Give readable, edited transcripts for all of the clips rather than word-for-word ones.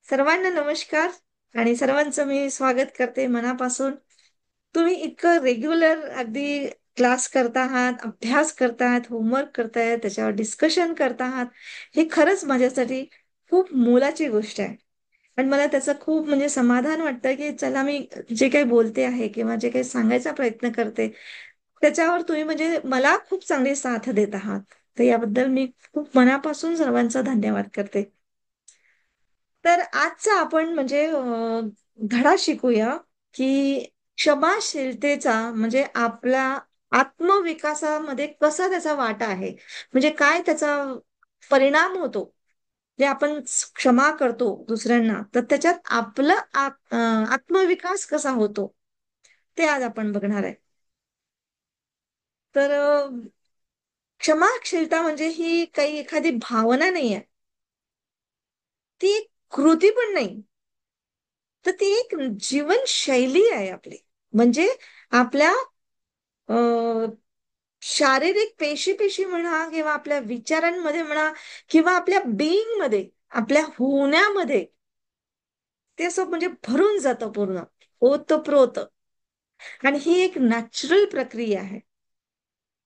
सर्वांना नमस्कार आणि सर्वांचं मी स्वागत करते मनापासून. तुम्ही इतकं रेग्युलर अगदी क्लास करत आहात, अभ्यास करतायत, होमवर्क करतायत, त्याच्यावर डिस्कशन करत आहात. हे खरंच माझ्यासाठी खूप मोलाची गोष्ट आहे. आणि मला त्याचं खूप म्हणजे समाधान वाटतं, की चला मी जे काही बोलते आहे किंवा जे काही सांगायचा प्रयत्न करते, त्याच्यावर तुम्ही म्हणजे मला खूप चांगली साथ देत आहात. तर याबद्दल मी खूप मनापासून सर्वांचा धन्यवाद करते. तर आजचा आपण म्हणजे धडा शिकूया, की क्षमाशीलतेचा म्हणजे आपला आत्मविकासामध्ये कसा त्याचा वाटा आहे. म्हणजे काय त्याचा परिणाम होतो. जे आपण क्षमा करतो दुसऱ्यांना, तर त्याच्यात आपलं आत्मविकास कसा होतो, ते आज आपण बघणार आहे. तर क्षमाशीलता म्हणजे ही काही एखादी भावना नाही आहे. ती एक कृती पण नाही. तर ती एक जीवनशैली आहे आपली. म्हणजे आपल्या अ, शारीरिक पेशी म्हणा किंवा आपल्या विचारांमध्ये म्हणा किंवा आपल्या बीइंग मध्ये, आपल्या होण्यामध्ये ते असं म्हणजे भरून जातं पूर्ण, ओतप्रोत. आणि ही एक नॅचरल प्रक्रिया आहे.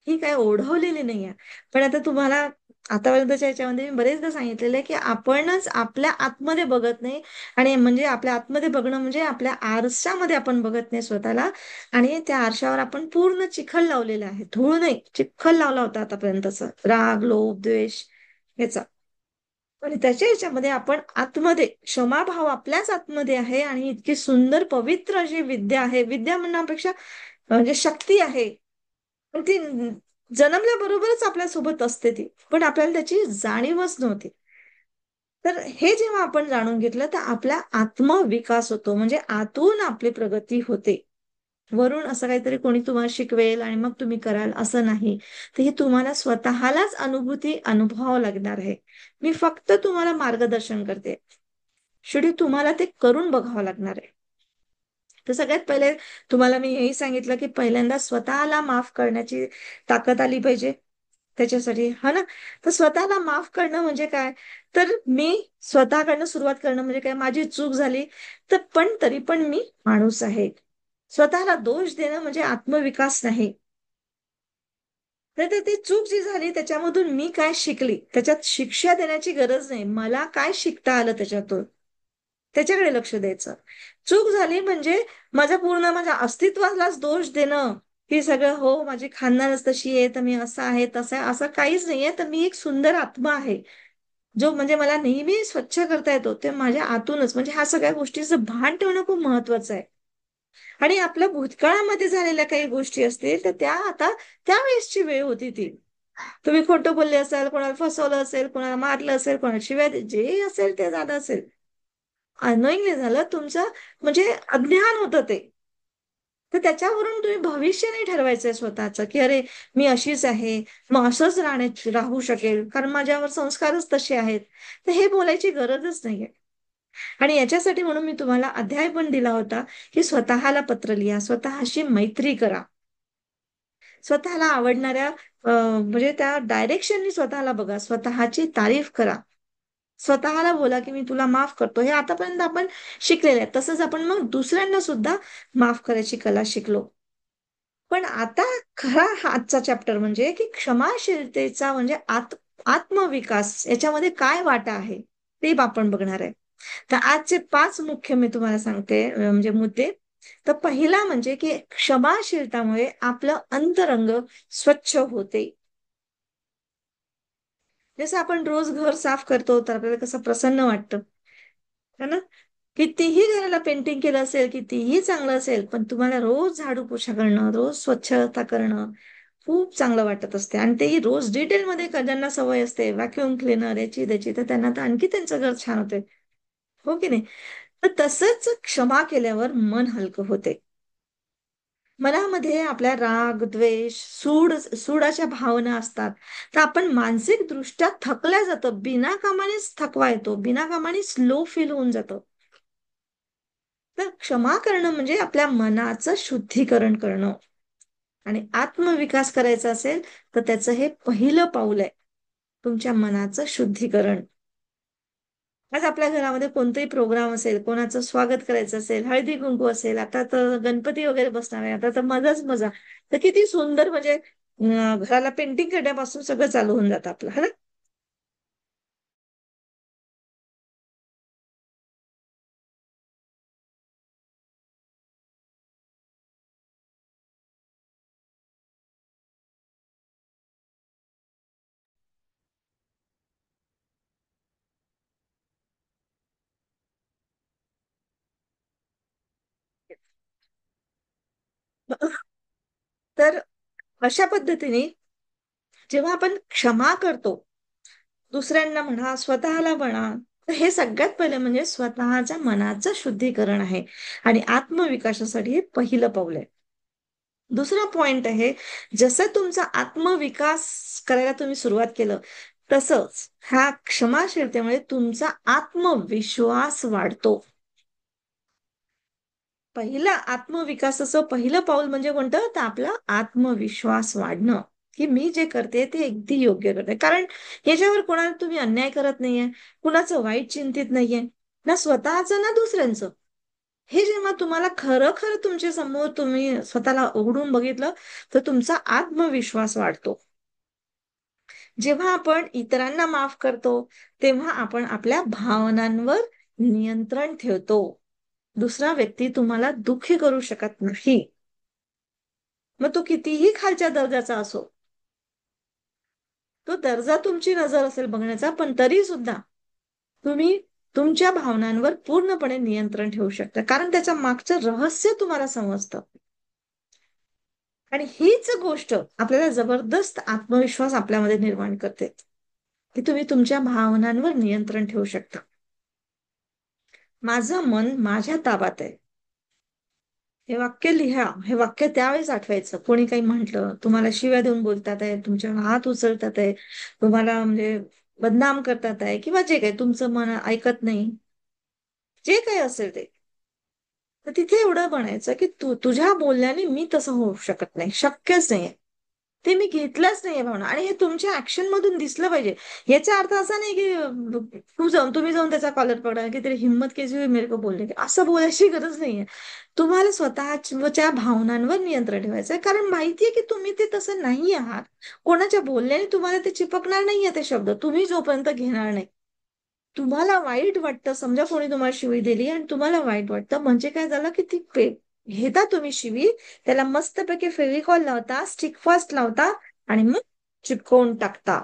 ही काय ओढवलेली नाहीये. पण आता तुम्हाला आतापर्यंतच्या याच्यामध्ये मी बरेचदा सांगितलेलं आहे, की आपणच आपल्या आतमध्ये बघत नाही. आणि म्हणजे आपल्या आतमध्ये बघणं म्हणजे आपल्या आरशामध्ये आपण बघत नाही स्वतःला. आणि त्या आरशावर आपण पूर्ण चिखल लावलेला आहे. धूळ नाही, चिखल लावला होता आतापर्यंतचा. राग, लोभ, द्वेष याचा. आणि त्याच्या ह्याच्यामध्ये आपण आतमध्ये क्षमाभाव आपल्याच आतमध्ये आहे आणि इतकी सुंदर पवित्र अशी विद्या आहे. विद्या म्हणण्यापेक्षा म्हणजे शक्ती आहे. पण ती जन्मल्याबरोबरच आपल्यासोबत असते ती. पण आपल्याला त्याची जाणीवच नव्हती. तर हे जेव्हा आपण जाणून घेतलं तर आपला आत्मविकास होतो. म्हणजे आतून आपली प्रगती होते. वरून असं काहीतरी कोणी तुम्हाला शिकवेल आणि मग तुम्ही कराल असं नाही. तर हे तुम्हाला स्वतःलाच अनुभूती अनुभवावं लागणार आहे. मी फक्त तुम्हाला मार्गदर्शन करते. शेवटी तुम्हाला ते करून बघावं लागणार आहे. तर सगळ्यात पहिले तुम्हाला मी हेही सांगितलं, की पहिल्यांदा स्वतःला माफ करण्याची ताकद आली पाहिजे. त्याच्यासाठी हा ना. तर स्वतःला माफ करणं म्हणजे काय? तर मी स्वतःकडनं सुरुवात करणं म्हणजे काय? माझी चूक झाली, तर पण तरी पण मी माणूस आहे. स्वतःला दोष देणं म्हणजे आत्मविकास नाही. तर ती चूक जी झाली त्याच्यामधून मी काय शिकली, त्याच्यात शिक्षा देण्याची गरज नाही. मला काय शिकता आलं त्याच्यातून, त्याच्याकडे लक्ष द्यायचं. चूक झाली म्हणजे माझ्या अस्तित्वालाच दोष देणं, की सगळं हो माझी खानदानच तशी आहे, तर मी असं आहे तसं आहे, असं काहीच नाहीये. तर मी एक सुंदर आत्मा आहे, जो म्हणजे मला नेहमी स्वच्छ करता येतो. ते माझ्या आतूनच. म्हणजे ह्या सगळ्या गोष्टीचं भान ठेवणं खूप महत्वाचं आहे. आणि आपल्या भूतकाळामध्ये झालेल्या काही गोष्टी असतील तर त्या आता त्यावेळेसची वेळ होती ती. तुम्ही खोटं बोलले असाल, कोणाला फसवलं असेल, कोणाला मारलं असेल, कोणाला शिवाय जे असेल ते झालं असेल. अनोइंगली झालं तुमचं, म्हणजे अज्ञान होतं ते. तर त्याच्यावरून तुम्ही भविष्य नाही ठरवायचंय स्वतःचं, की अरे मी अशीच आहे, मग असंच राहू शकेल कारण माझ्यावर संस्कारच तसे आहेत. तर हे बोलायची गरजच नाहीये. आणि याच्यासाठी म्हणून मी तुम्हाला अध्याय पण दिला होता, की स्वतःला पत्र लिहा, स्वतःशी मैत्री करा. स्वतःला आवडणाऱ्या म्हणजे त्या डायरेक्शननी स्वतःला बघा, स्वतःची तारीफ करा. स्वतःला बोला, की मी तुला माफ करतो. हे आतापर्यंत आपण शिकलेले आहे. तसंच आपण मग दुसऱ्यांना सुद्धा माफ करायची कला शिकलो. पण आता खरा हा आजचा चॅप्टर म्हणजे, की क्षमाशीलतेचा म्हणजे आत्मविकास याच्यामध्ये काय वाटा आहे, ते आपण बघणार आहे. तर आजचे 5 मुख्य मी तुम्हाला सांगते म्हणजे मुद्दे. तर पहिला म्हणजे, की क्षमाशीलतामुळे आपलं अंतरंग स्वच्छ होते. जसं आपण रोज घर साफ करतो, तर आपल्याला कसं प्रसन्न वाटतं. है ना? कितीही घराला पेंटिंग केलं असेल, कितीही चांगलं असेल, पण तुम्हाला रोज झाडू पोछा करणं, रोज स्वच्छता करणं खूप चांगलं वाटत असते. आणि तेही रोज डिटेलमध्ये ज्यांना सवय असते, व्हॅक्युम क्लीनर याची त्याची, तर त्यांना तर आणखी त्यांचं घर छान होते. हो की नाही? तर तसंच क्षमा केल्यावर मन हलकं होते. मनामध्ये आपल्या राग, द्वेष, सूडाच्या भावना असतात. तर आपण मानसिक दृष्ट्या थकल्या जातं. बिनाकामानेच थकवा येतो. बिनाकामानेच लो फील होऊन जातं. तर क्षमा करणं म्हणजे आपल्या मनाचं शुद्धीकरण करणं. आणि आत्मविकास करायचा असेल, तर त्याचं हे पहिलं पाऊल आहे. तुमच्या मनाचं शुद्धीकरण. आज आपल्या घरामध्ये कोणताही प्रोग्राम असेल, कोणाचं स्वागत करायचं असेल, हळदी कुंकू असेल, आता तर गणपती वगैरे बसणार आहे, आता तर मजाच मजा. तर किती सुंदर म्हणजे घराला पेंटिंग करण्यापासून सगळं चालू होऊन जातं आपलं, है ना? तर अशा पद्धतीने जेव्हा आपण क्षमा करतो, दुसऱ्यांना म्हणा, स्वतःला म्हणा, तर हे सगळ्यात पहिले म्हणजे स्वतःच्या मनाचं शुद्धीकरण आहे आणि आत्मविकासासाठी हे पहिलं पाऊल आहे. दुसरा पॉइंट आहे, जसं तुमचा आत्मविकास करायला तुम्ही सुरुवात केलं, तसंच ह्या क्षमाशीलतेमुळे तुमचा आत्मविश्वास वाढतो. पहिला आत्मविकासाचं पहिलं पाऊल म्हणजे कोणतं? तर आपला आत्मविश्वास वाढणं, की मी जे करते ते अगदी योग्य करते. कारण ह्याच्यावर कोणाला तुम्ही अन्याय करत नाहीये, कुणाचं वाईट चिंतित नाहीये, ना स्वतःचं ना दुसऱ्यांचं. हे जेव्हा तुम्हाला खरं खरं तुमच्या समोर तुम्ही स्वतःला उघडून बघितलं, तर तुमचा आत्मविश्वास वाढतो. जेव्हा आपण इतरांना माफ करतो, तेव्हा आपण आपल्या भावनांवर नियंत्रण ठेवतो. दुसरा व्यक्ती तुम्हाला दुःखी करू शकत नाही. मग तो कितीही खालच्या दर्जाचा असो, तो दर्जा तुमची नजर असेल बघण्याचा, पण तरी सुद्धा तुम्ही तुमच्या भावनांवर पूर्णपणे नियंत्रण ठेवू शकता, कारण त्याच्या मागचं रहस्य तुम्हाला समजतं. आणि हीच गोष्ट आपल्याला जबरदस्त आत्मविश्वास आपल्यामध्ये निर्माण करते, की तुम्ही तुमच्या भावनांवर नियंत्रण ठेवू शकता. माझं मन माझ्या ताब्यात आहे. हे वाक्य लिहा. हे वाक्य त्यावेळेस आठवायचं. कोणी काही म्हटलं, तुम्हाला शिव्या देऊन बोलतात आहे, तुमच्यावर हात उचलतात आहे, तुम्हाला म्हणजे बदनाम करतात आहे, किंवा जे काही तुमचं मन ऐकत नाही, जे काही असेल ते, तर तिथे एवढं म्हणायचं की तुझ्या बोलण्याने मी तसं होऊ शकत नाही, शक्यच नाहीये. ते मी घेतलंच नाहीये भावना, आणि हे तुमच्या ऍक्शन मधून दिसलं पाहिजे. याचा अर्थ असा नाही की तुम्ही जाऊन त्याचा कॉलर पकडा की तरी हिंमत कैसी हुई मेरे को बोलणे की, असं बोलायची गरज नाहीये. तुम्हाला स्वतःच्या भावनांवर नियंत्रण ठेवायचं आहे, कारण माहितीये की तुम्ही ते तसं नाही आहात. कोणाच्या बोलण्याने तुम्हाला ते चिपकणार नाहीये ते शब्द, तुम्ही जोपर्यंत घेणार नाही. तुम्हाला वाईट वाटतं, समजा कोणी तुम्हाला शिवी दिली आणि तुम्हाला वाईट वाटतं, म्हणजे काय झालं की ती घेता तुम्ही शिवी, त्याला मस्तपैकी फेविकॉल लावता, स्टिक फास्ट लावता आणि मग चिपकवून टाकता.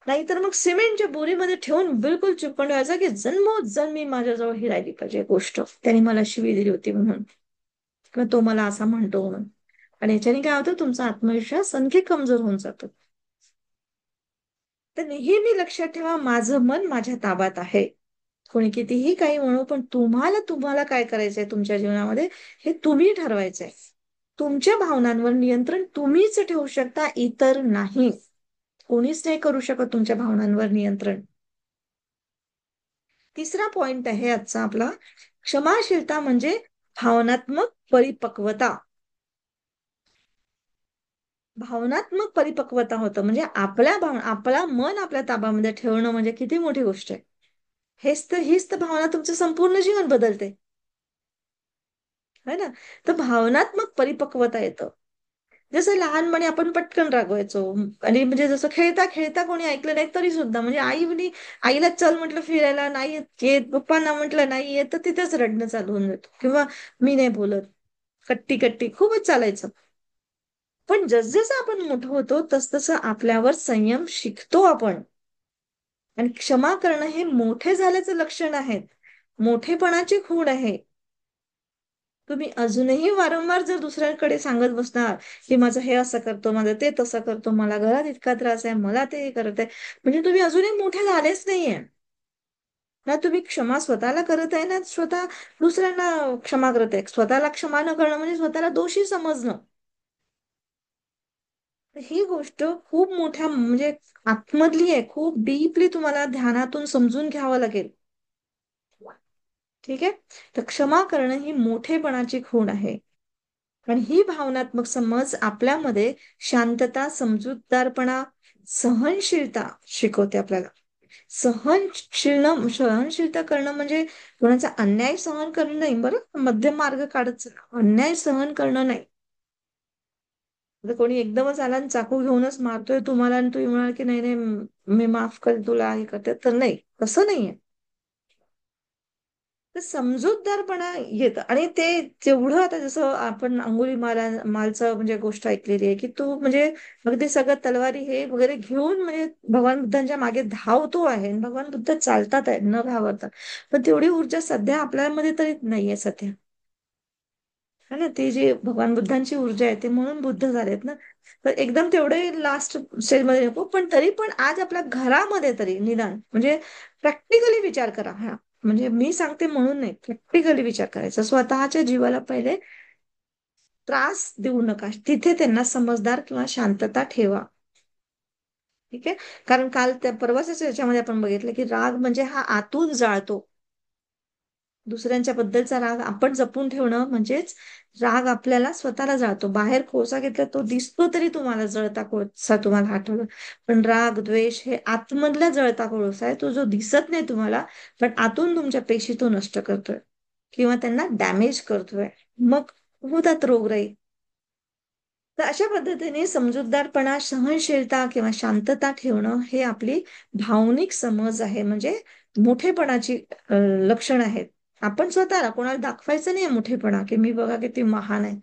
नाहीतर मग सिमेंटच्या बोरीमध्ये ठेवून बिलकुल चिपकून ठेवायचं, की जन्मोजन्मी माझ्याजवळ ही राहिली पाहिजे गोष्ट, त्याने मला शिवी दिली होती म्हणून, किंवा तो मला असा म्हणतो म्हणून. आणि याच्याने काय होतं, तुमचा आत्मविश्वास आणखी कमजोर होऊन जातो. तर नेहमी लक्षात ठेवा, माझं मन माझ्या ताब्यात आहे. कोणी कितीही काही म्हणू, पण तुम्हाला तुम्हाला काय करायचंय तुमच्या जीवनामध्ये, हे तुम्ही ठरवायचंय. तुमच्या भावनांवर नियंत्रण तुम्हीच ठेवू शकता, इतर नाही. कोणीच नाही करू शकत तुमच्या भावनांवर नियंत्रण. तिसरा पॉइंट आहे आजचा आपला, क्षमाशीलता म्हणजे भावनात्मक परिपक्वता. भावनात्मक परिपक्वता होतं म्हणजे आपल्या आपला मन आपल्या ताब्यामध्ये ठेवणं म्हणजे किती मोठी गोष्ट आहे. हीच तर भावना तुमचं संपूर्ण जीवन बदलते, है ना? तर भावनात्मक परिपक्वता येतं. जसं लहानपणी आपण पटकन रागवायचो, आणि म्हणजे जसं खेळता खेळता कोणी ऐकलं नाही तरी सुद्धा, म्हणजे आईला चल म्हटलं फिरायला, नाही येत, पप्पांना म्हटलं नाही येत, तर तिथेच रडणं चालू होऊन जातो, किंवा मी नाही बोलत, कट्टी कट्टी खूपच चालायचं. पण जसजसं आपण मोठं होतो तसतसं आपल्यावर संयम शिकतो आपण. आणि क्षमा करणं हे मोठे झाल्याचं लक्षण आहे, मोठेपणाची खूण आहे. तुम्ही अजूनही वारंवार जर दुसऱ्याकडे सांगत बसणार की माझं हे असं करतो, माझं ते तसं करतो, मला घरात इतका त्रास आहे, मला ते करत आहे, म्हणजे तुम्ही अजूनही मोठे झालेच नाहीये. ना तुम्ही क्षमा स्वतःला करत आहे, ना स्वतः दुसऱ्यांना क्षमा करत आहे. स्वतःला क्षमा न करणं म्हणजे स्वतःला दोषी समजणं. ही गोष्ट खूप मोठ्या म्हणजे आतमधली आहे, खूप डीपली तुम्हाला ध्यानातून समजून घ्यावं लागेल. ठीक आहे. तर क्षमा करणं ही मोठेपणाची खूण आहे. आणि ही भावनात्मक समज आपल्यामध्ये शांतता, समजूतदारपणा, सहनशीलता शिकवते आपल्याला. सहनशीलता करणं म्हणजे कोणाचा अन्याय सहन करणं नाही, बरं, मध्यम मार्ग काढत चला. अन्याय सहन करणं नाही. आता कोणी एकदमच आला आणि चाकू घेऊनच मारतोय तुम्हाला आणि तुम्ही म्हणाल की नाही नाही, मी माफ कर तुला, हे करते, तर नाही, तसं नाहीये. तर समजूतदारपणा येतं. आणि ते जेवढं, आता जसं आपण मालचं म्हणजे गोष्ट ऐकलेली आहे, की तो म्हणजे अगदी सगळं तलवारी हे वगैरे घेऊन म्हणजे भगवान बुद्धांच्या मागे धावतो आहे आणि भगवान बुद्ध चालतात आहे न घाबरता. पण तेवढी ऊर्जा सध्या आपल्यामध्ये तरी नाहीये सध्या. है ना, ते जे भगवान बुद्धांची ऊर्जा आहे ते म्हणून बुद्ध झालेत ना. तर एकदम तेवढे लास्ट स्टेजमध्ये नको, पण तरी पण आज आपल्या घरामध्ये तरी निदान म्हणजे प्रॅक्टिकली विचार करा. हा म्हणजे मी सांगते म्हणून नाही, प्रॅक्टिकली विचार करायचा. स्वतःच्या जीवाला पहिले त्रास देऊ नका, तिथे त्यांना समजदार किंवा शांतता ठेवा. ठीक आहे. कारण काल त्या परवाच्या याच्यामध्ये आपण बघितलं की राग म्हणजे हा आतून जाळतो. दुसऱ्यांच्या बद्दलचा राग आपण जपून ठेवणं म्हणजेच राग आपल्याला स्वतःला जाळतो. बाहेर कोळसा घेतला तो दिसतो तरी तुम्हाला जळता कोळसा तुम्हाला आठवलं, पण राग द्वेष हे आतमधला जळता कोळसा आहे, तो जो दिसत नाही तुम्हाला, पण आतून तुमच्या पेशी तो नष्ट करतोय किंवा त्यांना डॅमेज करतोय. मग होतात रोगराई. तर अशा पद्धतीने समजूतदारपणा, सहनशीलता किंवा शांतता ठेवणं हे आपली भावनिक समज आहे, म्हणजे मोठेपणाची लक्षण आहेत. आपण स्वतःला कोणाला दाखवायचं नाही मोठेपणा, की मी बघा किती महान आहे,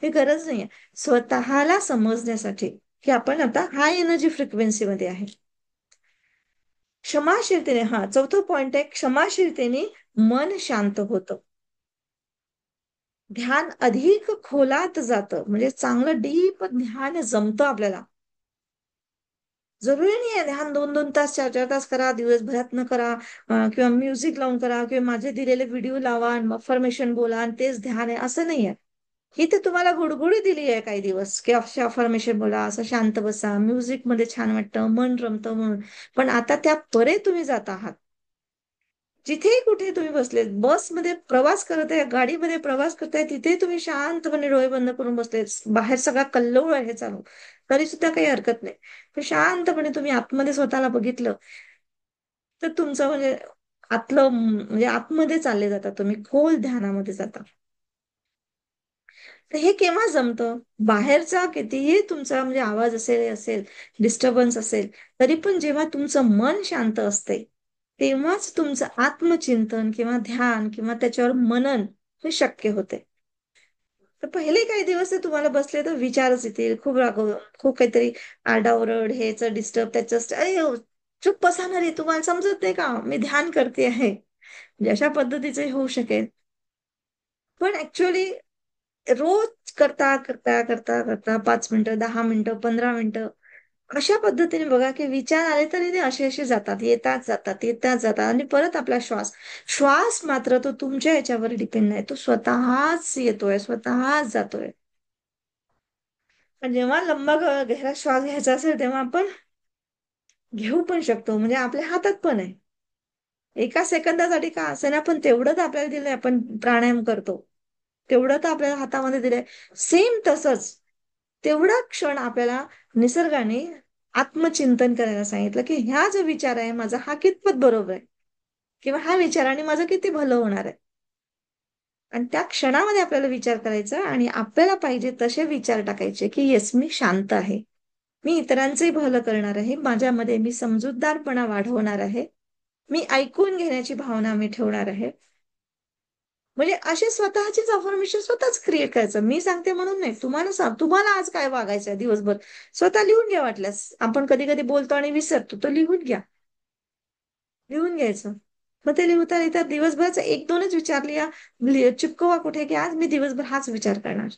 हे गरज नाहीये. स्वतःला समजण्यासाठी की आपण आता हाय एनर्जी फ्रिक्वेन्सी मध्ये आहे. क्षमाशीलतेने, हा चौथा पॉइंट आहे, क्षमाशीलतेने मन शांत होतं. ध्यान अधिक खोलात जातं, म्हणजे चांगलं डीप ध्यान जमतं आपल्याला. जरुरी नाही आहे ध्यान 2-2 तास, 4-4 तास करा, दिवसभरात न करा, किंवा म्युझिक लावून करा, किंवा माझे दिलेले व्हिडिओ लावा आणि अफर्मेशन बोला आणि तेच ध्यान आहे, असं नाहीये. ही तर तुम्हाला गुडगुडी दिली आहे काही दिवस, की अफर्मेशन बोला, असं शांत बसा, म्युझिक मध्ये छान वाटतं, मन रमतं म्हणून. पण आता त्या परे तुम्ही जात आहात. जिथेही कुठे तुम्ही बसले, बसमध्ये प्रवास करत आहे, गाडीमध्ये प्रवास करताय, तिथे तुम्ही शांतपणे डोळे बंद करून बसले, बाहेर सगळा कल्लोळ आहे चालू, तरी सुद्धा काही हरकत नाही. पण शांतपणे तुम्ही आतमध्ये स्वतःला बघितलं, तर तुमचं म्हणजे आतलं म्हणजे आतमध्ये चालले जाता, तुम्ही खोल ध्यानामध्ये जाता. तर हे केव्हा जमतं? बाहेरचा कितीही तुमचा म्हणजे आवाज असेल, डिस्टर्बन्स असेल, तरी पण जेव्हा तुमचं मन शांत असते, तेव्हाच तुमचं आत्मचिंतन किंवा ध्यान किंवा त्याच्यावर मनन हे शक्य होते. तर पहिले काही दिवस तर तुम्हाला बसले तर विचारच येतील, खूप राग, खूप काहीतरी आरडाओरड, हेच डिस्टर्ब, त्याच अरे चुप बसा ना रे, तुम्हाला समजत नाही का मी ध्यान करते आहे, म्हणजे अशा पद्धतीचे होऊ शकेल. पण ऍक्च्युअली रोज करता करता करता करता 5 मिनिटं, 10 मिनिटं, 15 मिनिटं अशा पद्धतीने बघा की विचार आले तरी ते असे असे जातात, येतात जातात, येतात जातात, आणि परत आपला श्वास, श्वास मात्र तो तुमच्या याच्यावर डिपेंड नाही, तो स्वतःच येतोय, स्वतःच जातोय. आणि जेव्हा लंबा गहरा श्वास घ्यायचा असेल तेव्हा आपण घेऊ पण शकतो, म्हणजे आपल्या हातात पण आहे. एका सेकंदासाठी का असेना, पण तेवढं तर आपल्याला दिलंय, आपण प्राणायाम करतो तेवढं तर आपल्याला हातामध्ये दिलंय. सेम तसंच तेवढा क्षण आपल्याला निसर्गाने आत्मचिंतन करायला सांगितलं, की ह्या जो विचार आहे माझा हा कितपत बरोबर आहे, किंवा ह्या विचाराने माझं किती भलं होणार आहे. आणि त्या क्षणामध्ये आपल्याला विचार करायचा आणि आपल्याला पाहिजे तसे विचार टाकायचे, की येस मी शांत आहे, मी इतरांचंही भलं करणार आहे, माझ्यामध्ये मी समजूतदारपणा वाढवणार आहे, मी ऐकून घेण्याची भावना मी ठेवणार आहे. म्हणजे असे स्वतःचीच अफर्मेशन स्वतःच क्रिएट करायचं. मी सांगते म्हणून नाही, तुम्हाला सांग, तुम्हाला आज काय वागायचं आहे दिवसभर, स्वतः लिहून घ्या वाटल्यास. आपण कधी कधी बोलतो आणि विसरतो, तर लिहून घ्या, लिहून घ्यायचं. मग ते लिहिता लिहिता दिवसभराचा एक दोनच विचार लिहा, चिपकवा कुठे, की आज मी दिवसभर हाच विचार करणार.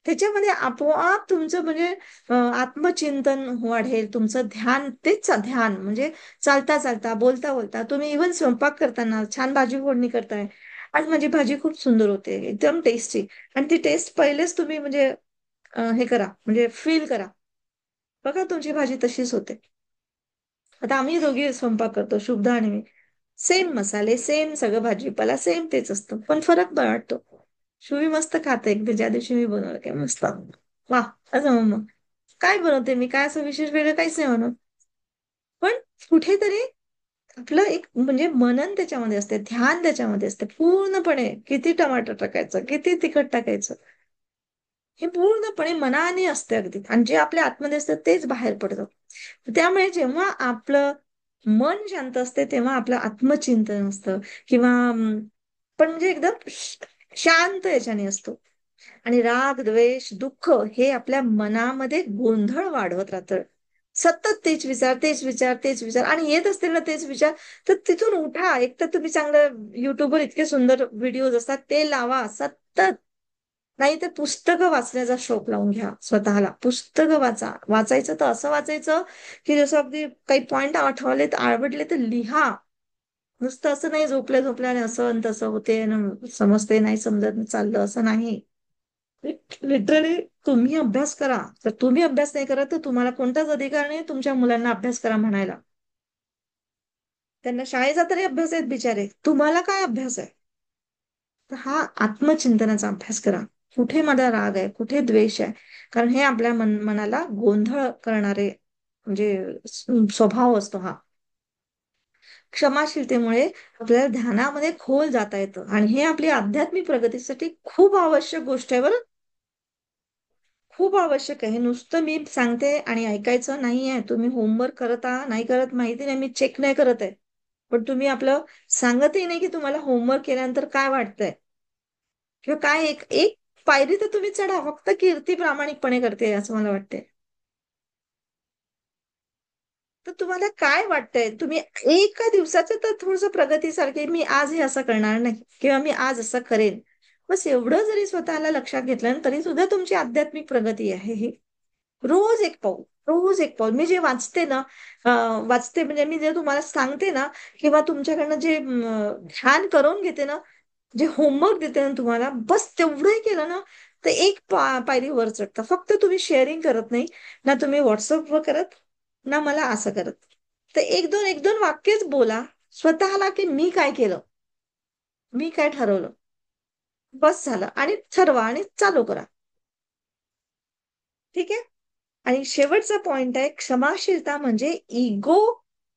त्याच्यामध्ये आपोआप तुमचं म्हणजे आत्मचिंतन वाढेल, तुमचं ध्यान, तेच ध्यान म्हणजे चालता चालता, बोलता बोलता, तुम्ही इव्हन स्वयंपाक करताना छान भाजी फोडणी करताय, आज माझी भाजी खूप सुंदर होते, एकदम टेस्टी, आणि ती टेस्ट पहिलेच तुम्ही म्हणजे हे करा, म्हणजे फील करा, बघा तुमची भाजी तशीच होते. आता आम्ही दोघी स्वयंपाक करतो, शुभदा आणि मी, सेम मसाले, सेम सगळं, भाजीपाला सेम तेच असतं, पण फरक वाटतो. शुभी मस्त खाते एकदा, ज्या दिवशी मी बनवलं काय मस्त, वा, असं मग काय बनवते मी, काय असं विशेष वेगळं काहीच नाही बनवत, पण कुठेतरी आपलं एक म्हणजे मनन त्याच्यामध्ये असते, ध्यान त्याच्यामध्ये असते पूर्णपणे. किती टमाटर टाकायचं, किती तिखट टाकायचं, हे पूर्णपणे मनाने असते अगदी. आणि जे आपल्या आतमध्ये असतं तेच बाहेर पडतं. त्यामुळे जेव्हा आपलं मन शांत असते तेव्हा आपलं आत्मचिंतन असतं, किंवा पण म्हणजे एकदम शांत याच्याने असतो. आणि राग, द्वेष, दुःख हे आपल्या मनामध्ये गोंधळ वाढवत राहतं. सतत तेच विचार, तेच विचार, तेच विचार, आणि येत असतील ना तेच विचार, तर तिथून उठा. एक तर तुम्ही चांगलं युट्यूबवर इतके सुंदर व्हिडिओज असतात ते लावा सतत. नाही तर पुस्तकं वाचण्याचा शौक लावून घ्या स्वतःला. पुस्तकं वाचा. वाचायचं तर असं वाचायचं की जसं अगदी काही पॉइंट आठवले तर आवडले तर लिहा. नुसतं असं नाही झोपल्या झोपल्याने असं आणि तसं होते आणि समजते नाही समजत चाललं, असं नाही. लिटरली तुम्ही अभ्यास करा. तर तुम्ही अभ्यास नाही करत तर तुम्हाला कोणताच अधिकार नाही तुमच्या मुलांना अभ्यास करा म्हणायला. त्यांना शाळेचा तरी अभ्यास आहेत बिचारे, तुम्हाला काय अभ्यास आहे? तर हा आत्मचिंतनाचा अभ्यास करा. कुठे माझा राग आहे, कुठे द्वेष आहे, कारण हे आपल्या मनाला गोंधळ करणारे म्हणजे स्वभाव असतो हा. क्षमाशीलतेमुळे आपल्याला ध्यानामध्ये खोल जाता येतं, आणि हे आपली आध्यात्मिक प्रगतीसाठी खूप आवश्यक गोष्ट आहे बरं. खूप आवश्यक आहे. नुसतं मी सांगते आणि ऐकायचं नाही आहे. तुम्ही होमवर्क करत आहात, नाही करत माहिती नाही, मी चेक नाही करत आहे. पण तुम्ही आपलं सांगतही नाही की तुम्हाला होमवर्क केल्यानंतर काय वाटतंय, किंवा काय एक एक पायरी तर तुम्ही चढा. फक्त कीर्ती प्रामाणिकपणे करते असं मला वाटतंय. तर तुम्हाला काय वाटतंय? तुम्ही एका दिवसाचं तर थोडंसं प्रगतीसारखे, मी आज हे असं करणार नाही किंवा मी आज असं करेन. बस एवढं जरी स्वतःला लक्षात घेतलं ना, तरी सुद्धा तुमची आध्यात्मिक प्रगती आहे ही. रोज एक पाऊल, रोज एक पाऊल. मी जे वाचते ना, वाचते म्हणजे मी जे तुम्हाला सांगते ना, किंवा तुमच्याकडनं जे ध्यान करून घेते ना, जे होमवर्क देते ना तुम्हाला, बस तेवढंही केलं ना, तर एक पायरी वर चढता. फक्त तुम्ही शेअरिंग करत नाही ना, तुम्ही व्हॉट्सअपवर करत ना, मला असं करत. तर एक दोन वाक्यच बोला स्वतःला, की मी काय केलं, मी काय ठरवलं, बस झालं. आणि ठरवा आणि चालू करा. ठीक आहे. आणि शेवटचा पॉइंट आहे, क्षमाशीलता म्हणजे इगो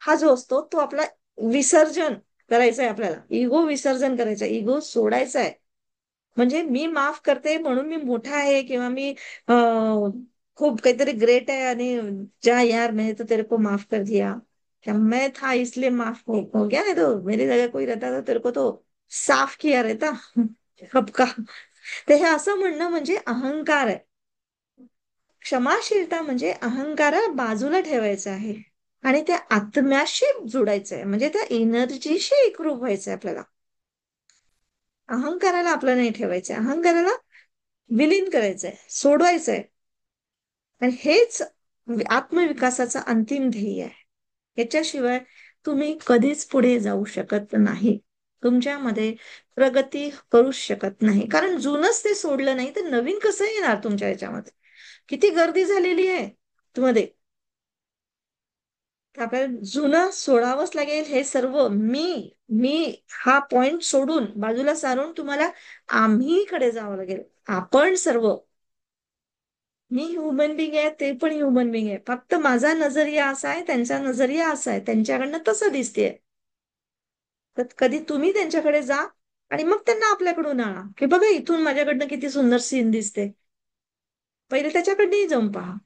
हा जो असतो तो आपला विसर्जन करायचा आहे. आपल्याला इगो विसर्जन करायचं आहे, इगो सोडायचा आहे. म्हणजे मी माफ करते म्हणून मी मोठा आहे, किंवा मी खूप काहीतरी ग्रेट आहे, आणि जा यार मैंने तो तेरे को माफ कर दिया, क्या मैं था इसलिए माफ हो गया, नहीं तो मेरी जगह कोई रहता तो तेरे को तो साफ किया रहता कब का. तर हे असं म्हणणं म्हणजे अहंकार आहे. क्षमाशीलता म्हणजे अहंकाराला बाजूला ठेवायचं आहे, आणि त्या आत्म्याशी जोडायचं आहे, म्हणजे त्या एनर्जीशी एकरूप व्हायचंय आपल्याला. अहंकाराला आपलं नाही ठेवायचंय, अहंकाराला विलीन करायचंय, सोडवायचंय. आणि हेच आत्मविकासाचं अंतिम ध्येय आहे. याच्याशिवाय तुम्ही कधीच पुढे जाऊ शकत नाही. तुमच्यामध्ये प्रगती करूच शकत नाही, कारण जुनच ते सोडलं नाही तर नवीन कसं येणार तुमच्या याच्यामध्ये. किती गर्दी झालेली आहे मध्ये. तर आपल्याला जुनं सोडावंच लागेल. हे सर्व मी हा पॉइंट सोडून बाजूला सारून तुम्हाला आम्हीकडे जावं लागेल. आपण सर्व, मी ह्युमन बिंग आहे, ते पण ह्युमन बिंग आहे. फक्त माझा नजरिया असा आहे, त्यांचा नजरिया असा आहे, त्यांच्याकडनं तसं दिसतेय. तर कधी तुम्ही त्यांच्याकडे जा आणि मग त्यांना आपल्याकडून आणा, की बघा इथून माझ्याकडनं किती सुंदर सीन दिसते. पहिले त्याच्याकडनंही जाऊन पहा.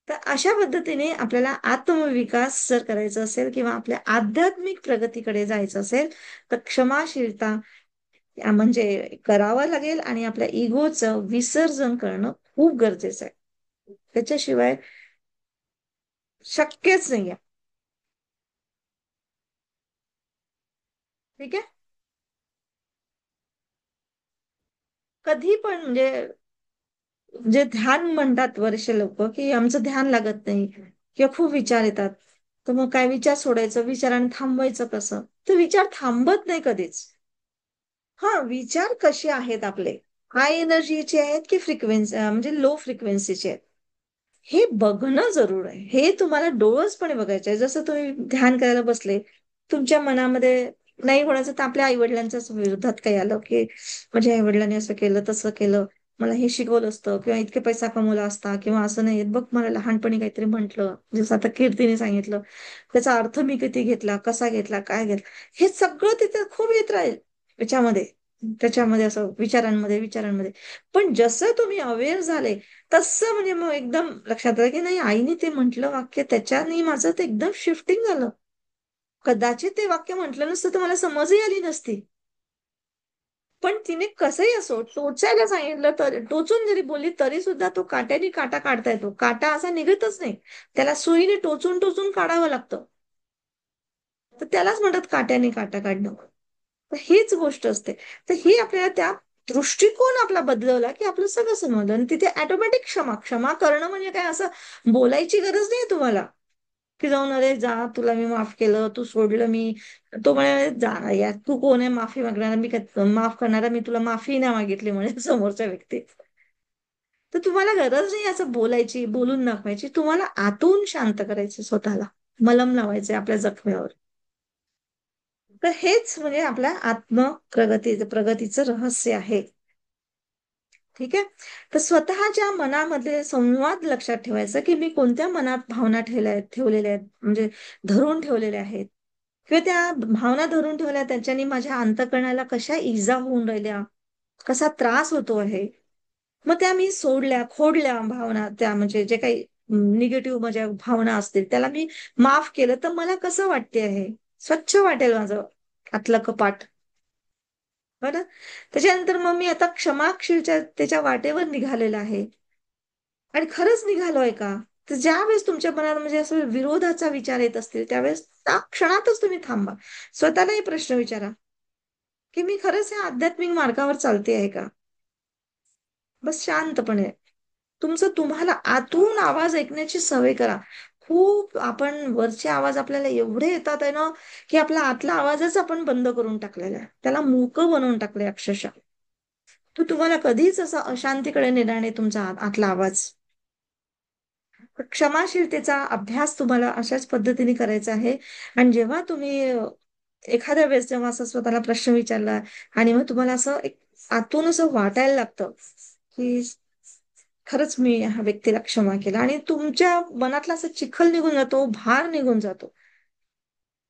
तर अशा पद्धतीने आपल्याला आत्मविकास जर करायचा असेल, किंवा आपल्या आध्यात्मिक प्रगतीकडे जायचं असेल, तर क्षमाशीलता म्हणजे करावं लागेल, आणि आपल्या इगोचं विसर्जन करणं खूप गरजेचं आहे. त्याच्याशिवाय शक्यच नाहीये. ठीक आहे. कधी पण म्हणजे जे ध्यान म्हणतात बरेचसे लोक, की आमचं ध्यान लागत नाही किंवा खूप विचार येतात, तर मग काय विचार सोडायचं, विचाराने थांबवायचं कसं? तर विचार थांबत नाही कधीच. हा, विचार कसे आहेत आपले, हाय एनर्जीचे आहेत की फ्रिक्वेन्सी म्हणजे लो फ्रिक्वेन्सीचे आहेत, हे बघणं जरूर आहे. हे तुम्हाला डोळसपणे बघायचं आहे. जसं तुम्ही ध्यान करायला बसले, तुमच्या मनामध्ये नाही होण्याचं तर आपल्या आई वडिलांच्याच विरोधात काही आलं, की माझ्या आई वडिलांनी असं केलं तसं केलं, मला हे शिकवलं असतं किंवा इतके पैसा कमवला असता किंवा असं नाही बघ मला लहानपणी काहीतरी म्हंटल, जसं आता कीर्तीने सांगितलं, त्याचा अर्थ मी किती घेतला, कसा घेतला, काय घेतला, हे सगळं तिथे खूप येत राहील त्याच्यामध्ये. त्याच्यामध्ये असं विचारांमध्ये पण जसं तुम्ही अवेअर झाले, तसं म्हणजे मग एकदम लक्षात आलं की नाही, आईने ते म्हटलं वाक्य त्याच्याने माझं ते एकदम शिफ्टिंग झालं. कदाचित ते वाक्य म्हटलं नसतं तर मला समजही आली नसती. पण तिने कसंही असो टोचायला सांगितलं, तर टोचून जरी बोलली तरी सुद्धा तो काट्याने काटा काढता येतो. काटा असा निघतच नाही, त्याला सुईने टोचून टोचून काढावं लागतं. तर त्यालाच म्हणतात काट्याने काटा काढणं. तर हीच गोष्ट असते. तर ही आपल्याला त्या दृष्टिकोन आपला बदलवला की आपलं सगळं समजलं, आणि तिथे ऑटोमॅटिक क्षमा क्षमा करणं म्हणजे काय, असं बोलायची गरज नाही तुम्हाला की जाऊन अरे जा तुला मी माफ केलं, तू सोडलं मी. तो म्हणे जा ना यार, तू कोण आहे माफी मागणारा, मी काय माफ करणारा, मी तुला माफी नाही मागितली म्हणे समोरच्या व्यक्ती. तर तुम्हाला गरज नाही असं बोलायची, बोलून दाखवायची, तुम्हाला आतून शांत करायचे स्वतःला, मलम लावायचे आपल्या जखमेवर. तर हेच म्हणजे आपल्या प्रगतीचं रहस्य आहे. ठीक आहे. तर स्वतःच्या मनामध्ये संवाद लक्षात ठेवायचा की मी कोणत्या मनात भावना ठेवलेल्या आहेत, म्हणजे धरून ठेवलेल्या आहेत, किंवा त्या भावना धरून ठेवल्या त्याच्याने माझ्या अंतःकरणाला कशा इजा होऊन राहिल्या, कसा त्रास होतो आहे. मग त्या मी सोडल्या, खोडल्या भावना, त्या म्हणजे जे काही निगेटिव्ह माझ्या भावना असतील त्याला मी माफ केलं, तर मला कसं वाटते आहे, स्वच्छ वाटेल माझं आतलं कपाट. बरं. त्याच्यानंतर मग मी आता क्षमाशीलच्या त्याच्या वाटेवर निघालेला आहे. आणि खरंच निघालोय का? तर ज्यावेळेस तुमच्या मनात म्हणजे असं विरोधाचा विचार येत असतील, त्यावेळेस त्या क्षणातच तुम्ही थांबा. स्वतःलाही प्रश्न विचारा की मी खरंच या आध्यात्मिक मार्गावर चालते आहे का? बस शांतपणे तुमचं तुम्हाला आतून आवाज ऐकण्याची सवय करा. खूप आपण वरचे आवाज आपल्याला एवढे येतात आहे ना, की आपला आतला आवाजच आपण बंद करून टाकलेला आहे. त्याला मूक बनवून टाकले अक्षरशः. तो तुम्हाला कधीच असा अशांतीकडे नेणार नाही तुमचा आतला आवाज. क्षमाशीलतेचा अभ्यास तुम्हाला अशाच पद्धतीने करायचा आहे. आणि जेव्हा तुम्ही एखाद्या वेळेस जेव्हा असं स्वतःला प्रश्न विचारला आणि मग तुम्हाला असं एक आतून असं वाटायला लागतं की खरंच मी ह्या व्यक्तीला क्षमा केला, आणि तुमच्या मनातला असा चिखल निघून जातो, भार निघून जातो.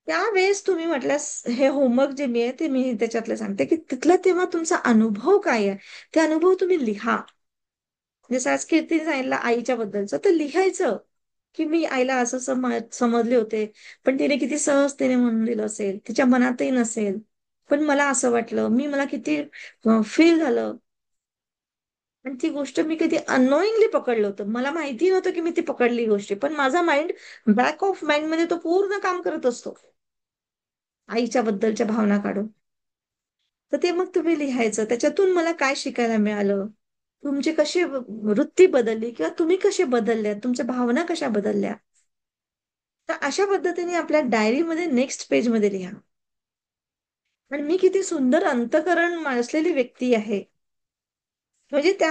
त्यावेळेस तुम्ही म्हटल्यास हे होमवर्क जे मी आहे ते मी त्याच्यातलं सांगते की तिथला तेव्हा तुमचा अनुभव काय आहे, ते अनुभव तुम्ही लिहा. जसं आज कीर्तीने सांगितलं आईच्या बद्दलचं, तर लिहायचं की मी आईला असं समजले होते, पण तिने किती सहजतेने म्हणून दिलं असेल, तिच्या मनातही नसेल, पण मला असं वाटलं, मला किती फील झालं. आणि ती गोष्ट मी कधी अनोईंगली पकडलं होतं, मला माहिती नव्हतं की मी ती पकडली गोष्टी, पण माझा माइंड बॅक ऑफ माइंड मध्ये तो पूर्ण काम करत असतो आईच्या बद्दलच्या भावना काढून. तर ते मग तुम्ही लिहायचं, त्याच्यातून मला काय शिकायला मिळालं, तुमची कशी वृत्ती बदलली किंवा तुम्ही कसे बदलल्या, तुमच्या भावना कशा बदलल्या. तर अशा पद्धतीने आपल्या डायरीमध्ये नेक्स्ट पेजमध्ये लिहा. आणि मी किती सुंदर अंतःकरण असलेली व्यक्ती आहे, म्हणजे त्या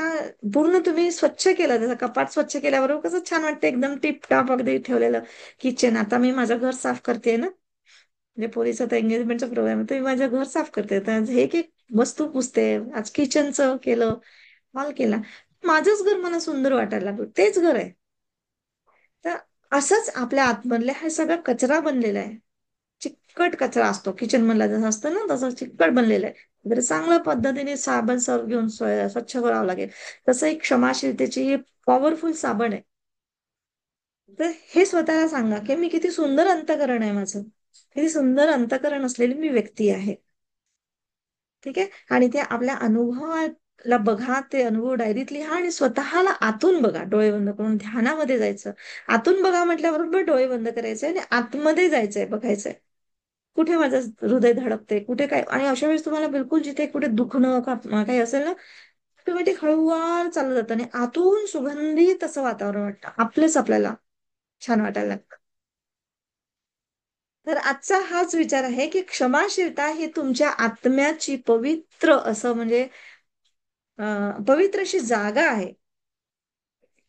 पूर्ण तुम्ही स्वच्छ केलं, जसं कपाट स्वच्छ केल्याबरोबर कसं छान वाटतं, एकदम टिपटॉप अगदी ठेवलेलं किचन. आता मी माझं घर साफ करते ना, म्हणजे पोरीचा आता एंगेजमेंटचा प्रोग्राम आहे, तर मी माझं घर साफ करते, तर एक एक वस्तू पुसते, आज किचनचं केलं, हॉल केला, माझंच घर मला सुंदर वाटायला लागलं, तेच घर आहे. तर असंच आपल्या आतमधल्या हा सगळा कचरा बनलेला आहे. चिकट कचरा असतो किचन मधला, जसं असतं ना तसं चिकट बनलेलं आहे. जर चांगल्या पद्धतीने साबण सर्फ घेऊन स्वच्छ करावं लागेल. तसं एक क्षमाशीलतेची पॉवरफुल साबण आहे. तर हे स्वतःला सांगा की मी किती सुंदर अंतःकरण आहे माझं, किती सुंदर अंतःकरण असलेली मी व्यक्ती आहे. ठीक आहे. आणि ते आपल्या अनुभवाला बघा, ते अनुभव डायरीत लिहा आणि स्वतःला आतून बघा, डोळे बंद करून ध्यानामध्ये जायचं. आतून बघा म्हटल्याबरोबर डोळे बंद करायचे आणि आतमध्ये जायचंय, बघायचंय कुठे माझं हृदय धडकते, कुठे काय. आणि अशा वेळेस तुम्हाला बिलकुल जिथे कुठे दुखणं का काही असेल ना, ऑटोमॅटिक हळूवार चाललं जातं आणि आतून सुगंधित असं वातावरण वाटतं, आपलंच आपल्याला छान वाटायला लागतं. तर आजचा हाच विचार आहे की क्षमाशीलता ही तुमच्या आत्म्याची पवित्र असं म्हणजे पवित्र अशी जागा आहे,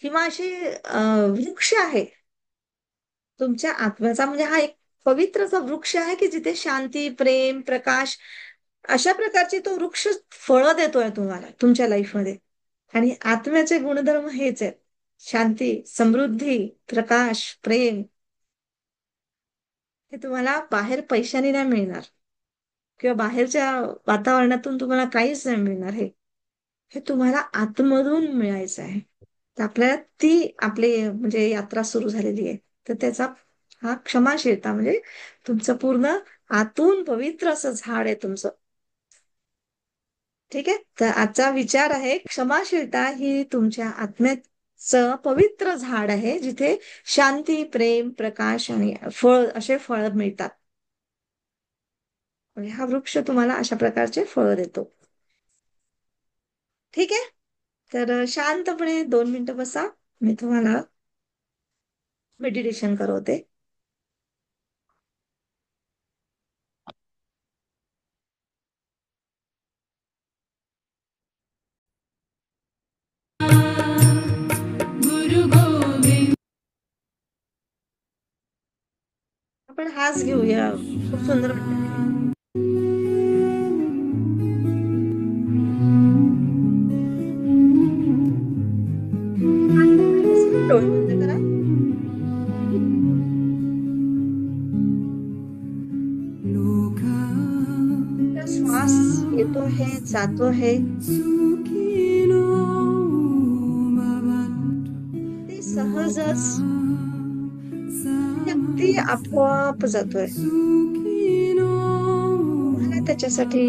किंवा अशी वृक्ष आहे तुमच्या आत्म्याचा. म्हणजे हा एक पवित्र असा वृक्ष आहे की जिथे शांती, प्रेम, प्रकाश, अशा प्रकारचे तो वृक्ष फळं देतोय तुम्हाला तुमच्या लाईफमध्ये. आणि आत्म्याचे गुणधर्म हेच आहेत: शांती, समृद्धी, प्रकाश, प्रेम. हे तुम्हाला बाहेर पैशाने नाही मिळणार किंवा बाहेरच्या वातावरणातून तुम्हाला काहीच नाही मिळणार. हे तुम्हाला आतमधून मिळायचं आहे. तर आपल्याला ती आपली म्हणजे यात्रा सुरू झालेली आहे. तर त्याचा हा क्षमाशीलता म्हणजे तुमचं पूर्ण आतून पवित्र असं झाड आहे तुमचं. ठीक आहे. तर आजचा विचार आहे, क्षमाशीलता ही तुमच्या आत्म्याचं पवित्र झाड आहे, जिथे शांती, प्रेम, प्रकाश आणि फळ असे फळ मिळतात. म्हणजे हा वृक्ष तुम्हाला अशा प्रकारचे फळ देतो. ठीक आहे. तर शांतपणे 2 मिनिटं बसा. मी तुम्हाला मेडिटेशन करवते. गुरु गोविंद आपण हाच घेऊया. खूप सुंदर वाटतं. शांतपणे बसा. डोळे बंद करा. लोका आपला श्वास येतो आहे, जातो आहे. सुखिनो भवन्तु ते लोका सहजच अगदी समस्ता आपोआप जातोय. सुखिनो तुम्हाला त्याच्यासाठी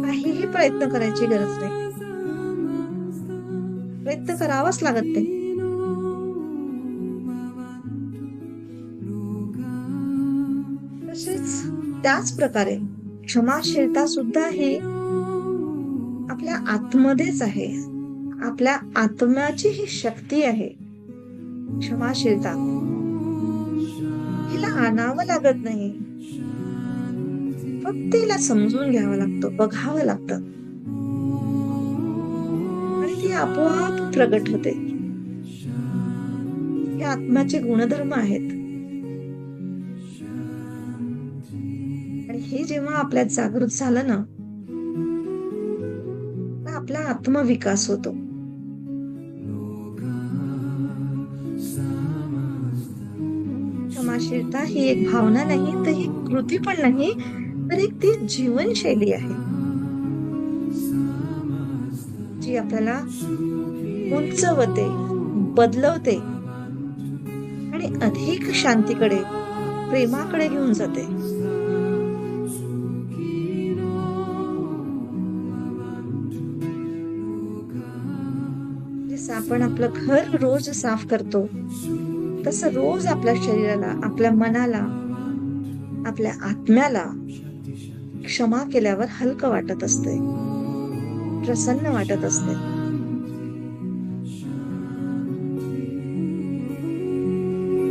काहीही लोका प्रयत्न करायची गरज नाही. समस्ता प्रयत्न करावाच लागत नाही. सुखिनो भवन्तु लोका तसेच त्याच प्रकारे क्षमाशीलता सुद्धा ही आपल्या आतमध्येच आहे. आपल्या आत्म्याची ही शक्ती आहे क्षमाशीलता. हिला आणावं लागत नाही. फक्त हिला समजून घ्यावं लागतं, बघावं लागतं आणि ती आपोआप प्रगट होते. हे आत्म्याचे गुणधर्म आहेत. आणि हे जेव्हा आपल्यात जागृत झालं ना, तर आपला आत्मविकास होतो. क्षमाशीलता ही एक भावना नाही, तर ही कृती पण नाही, तर एक ती जीवनशैली आहे, जी आपल्याला उंचवते, बदलवते आणि अधिक शांतीकडे, प्रेमाकडे घेऊन जाते. जसं आपण आपलं घर रोज साफ करतो, तसं रोज आपल्या शरीराला, आपल्या मनाला, आपल्या आत्म्याला क्षमा केल्यावर हलकं वाटत असते, प्रसन्न वाटत असते.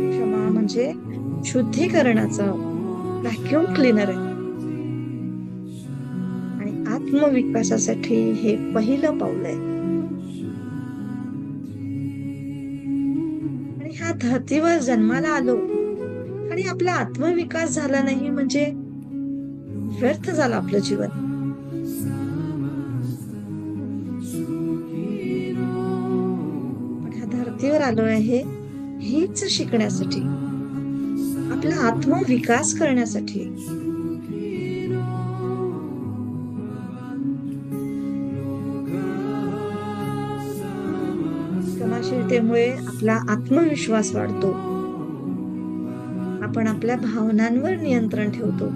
क्षमा म्हणजे शुद्धीकरणाचं व्हॅक्युम क्लीनर आहे आणि आत्मविकासासाठी हे पहिलं पाऊल आहे. आणि ह्या धर्तीवर जन्माला आलो आणि आपला आत्मविकास झाला नाही म्हणजे व्यर्थ झालं आपलं जीवन. पण ह्या धर्तीवर आलो आहे हेच शिकण्यासाठी, आपला आत्मविकास करण्यासाठी. क्षमाशीलतेमुळे आपला आत्मविश्वास वाढतो. आपण आपल्या भावनांवर नियंत्रण ठेवतो.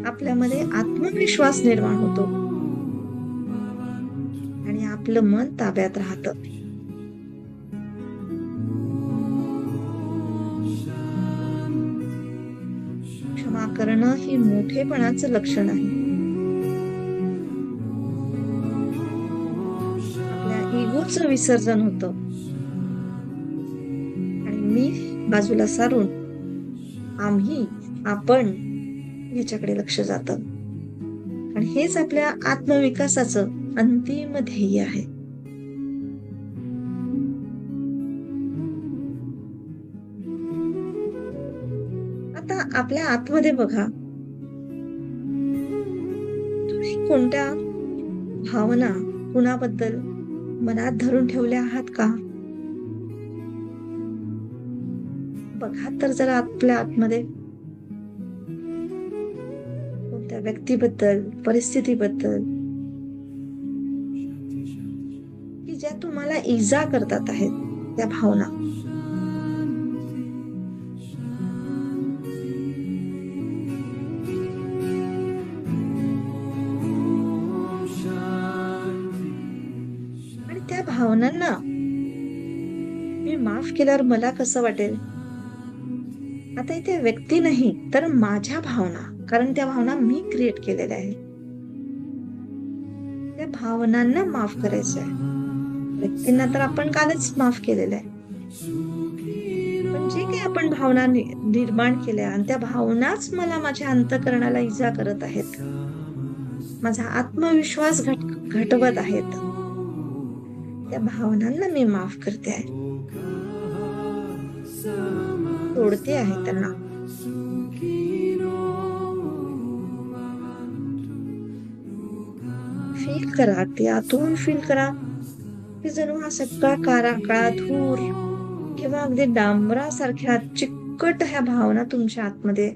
आपल्यामध्ये आत्मविश्वास निर्माण होतो आणि आपलं मन ताब्यात राहतं. क्षमा करणं ही मोठेपणाचं लक्षण आहे. आपल्या इगोचं विसर्जन होतं आणि मी बाजूला सारून आम्ही, आपण याच्याकडे लक्ष जातं. आणि हेच आपल्या आत्मविकासाचं अंतिम ध्येय आहे. आता आपल्या आतमध्ये बघा, तुम्ही कोणत्या भावना कुणाबद्दल मनात धरून ठेवल्या आहात का? बघा तर जरा आपल्या आतमध्ये कोणत्या व्यक्तीबद्दल, परिस्थितीबद्दल की ज्या तुम्हाला इजा करतात आहेत त्या भावना. आणि त्या भावनांना मी माफ केल्यावर मला कसं वाटेल? आता इथे व्यक्ती नाही तर माझ्या भावना, कारण त्या भावना मी क्रिएट केलेल्या आहेत. त्या भावनांना माफ करायचं आहे. व्यक्तींना तर आपण कालच माफ केलेलं आहे. पण जे काही आपण भावना निर्माण केल्या आणि त्या भावनाच मला माझ्या अंतःकरणाला इजा करत आहेत, माझा आत्मविश्वास घटवत आहेत, त्या भावनांना मी माफ करते आहे, सोडते आहे त्यांना. फील करा, ते आतून फील करा की जणू हा सगळा काळा धूर किंवा अगदी डांबरासारख्या चिकट ह्या भावना तुमच्या आतमध्ये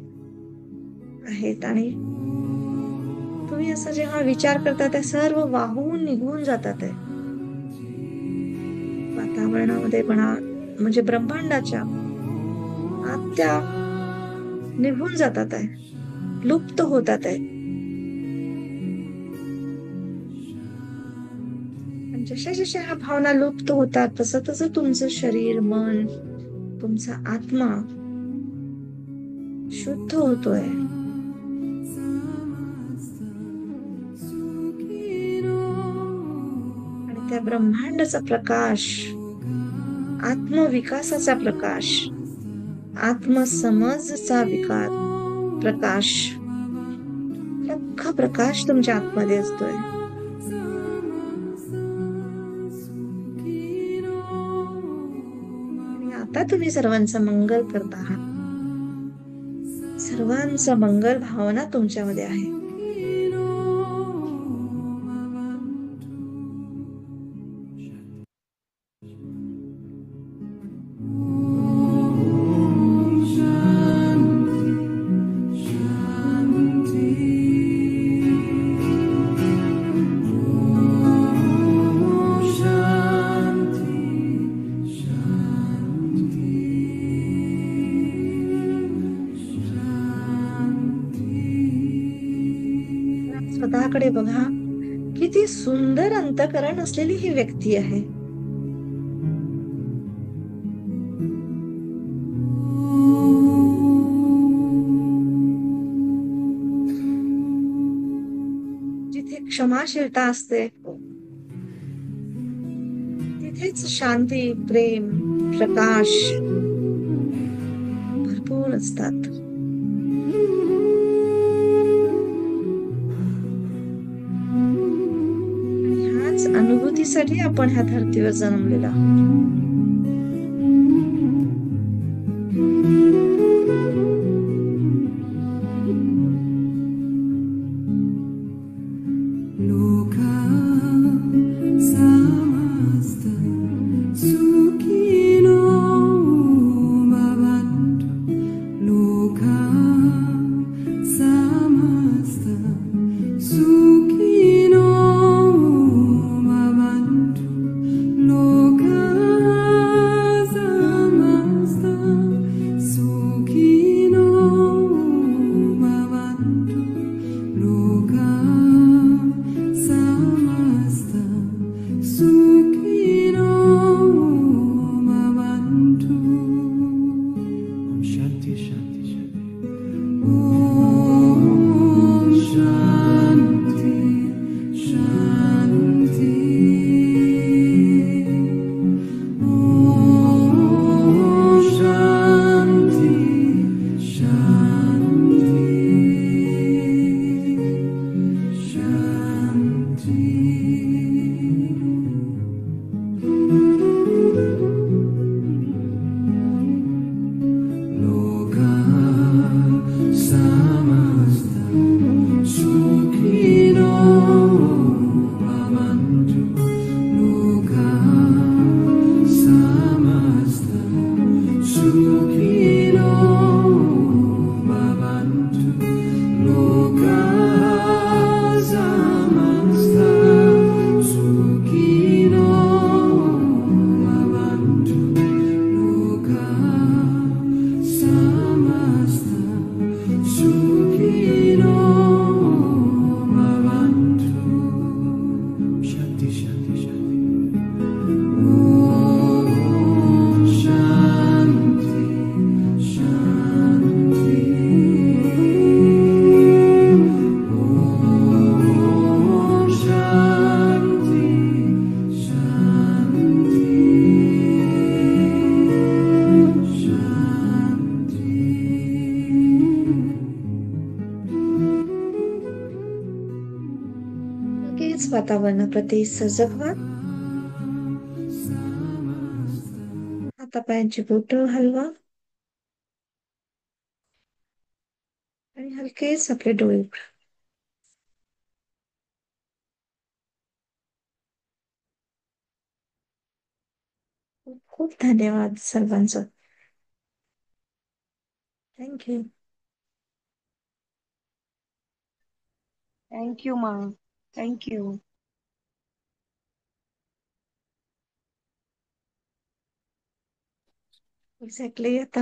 आहेत आणि तुम्ही असं जेव्हा विचार करता त्या सर्व वाहून निघून जातात आहे वातावरणामध्ये म्हणा, म्हणजे ब्रह्मांडाच्या आत त्या निघून जातात आहे, लुप्त होतात आहे. जशा जशा ह्या भावना लुप्त होतात तसं तसं तुमचं शरीर, मन, तुमचा आत्मा शुद्ध होतोय. आणि त्या ब्रह्मांडाचा प्रकाश, आत्मविकासाचा प्रकाश, आत्मसमजचा प्रकाश, अख्खा प्रकाश तुमच्या आतमध्ये असतोय. आता तुम्ही सर्वांचं मंगल करत आहात. सर्वांचं मंगल भावना तुमच्यामध्ये आहे. स्वतःकडे बघा, किती सुंदर अंतःकरण असलेली ही व्यक्ती आहे. जिथे क्षमाशीलता असते तिथेच शांती, प्रेम, प्रकाश भरपूर असतात. अनुभूतीसाठी आपण ह्या धर्तीवर जन्मलेला आहोत. Loka Sukino Bhavantu Loka Samasta Sukino Bhavantu Loka Samasta Sukino Bhavantu. Shanti, Shanti, Shanti. Om Shanti, Shanti. Om Shanti, Shanti, लगेच वातावरणाप्रती सजग व्हा. हातापायांची बोटं हलवा आणि हलकेच आपले डोळे उघडा. खूप खूप धन्यवाद सर्वांचं. थँक्यू. थँक्यू मा. थँक्यू. एक्झॅक्टली. आता